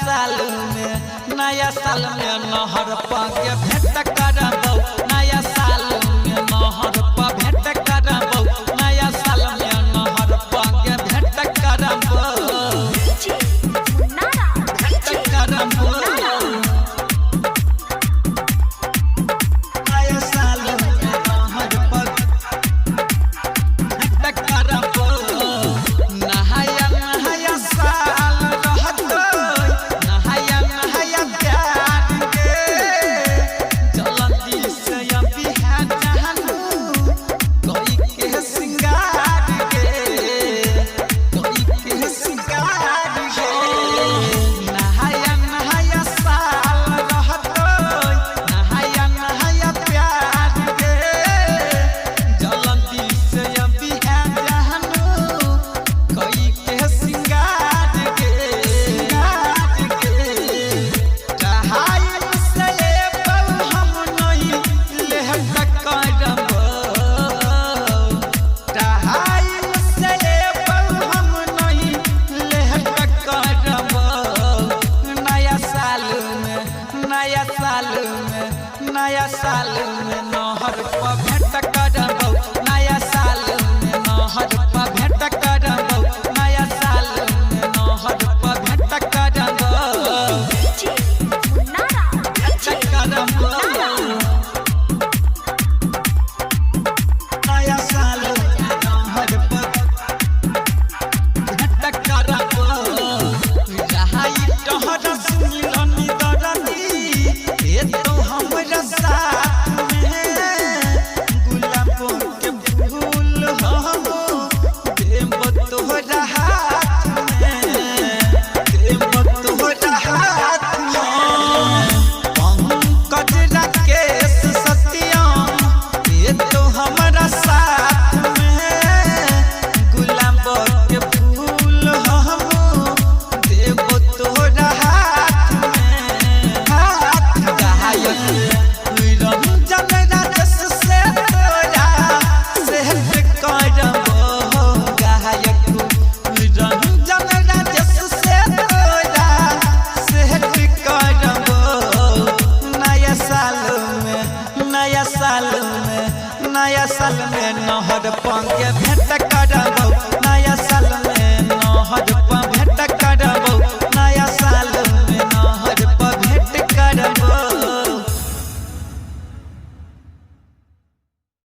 साल में नहर पाके भेंट करबौ नया साल में नहर पा भेंट करबौ नया साल में नहर पाके भेंट करबौ भेंट करबौ नया साल में नहर पा भेंट करबौ नहाया नहाया साल रहतौ नहाया नहाया प्यार के जल्दी से अभी है जानू कोई के सिंगार के नहाया नहाया साल रहतौ नहाया नहाया प्यार के जल्दी से अभी है जानू कोई के सिंगार के कहाई से बहु हम नहीं लेहट करबौ कहाई से बहु हम नहीं लेहट करबौ नया साल में नहर पर भेंट करबौ नया साल में नहर पर भेंट करबौ नया साल में नहर पर भेंट करबौ भेंट करबौ नया साल में नहर पर भेंट करबौ रहाई तोहर सुमिरनी दरदी ए तो हमरा साथ में गुलाब के फूल हम देब तोहरा हाथ में पंकज राकेश सत्यम ए तो हमरा साथ में गुलाब के फूल हम देब तोहरा हाथ में गायक रंजन राजेश से तोरा सेहत करबौ गायक रंजन राजेश से तोरा सेहत करबौ नया साल में नहर पाके भेंट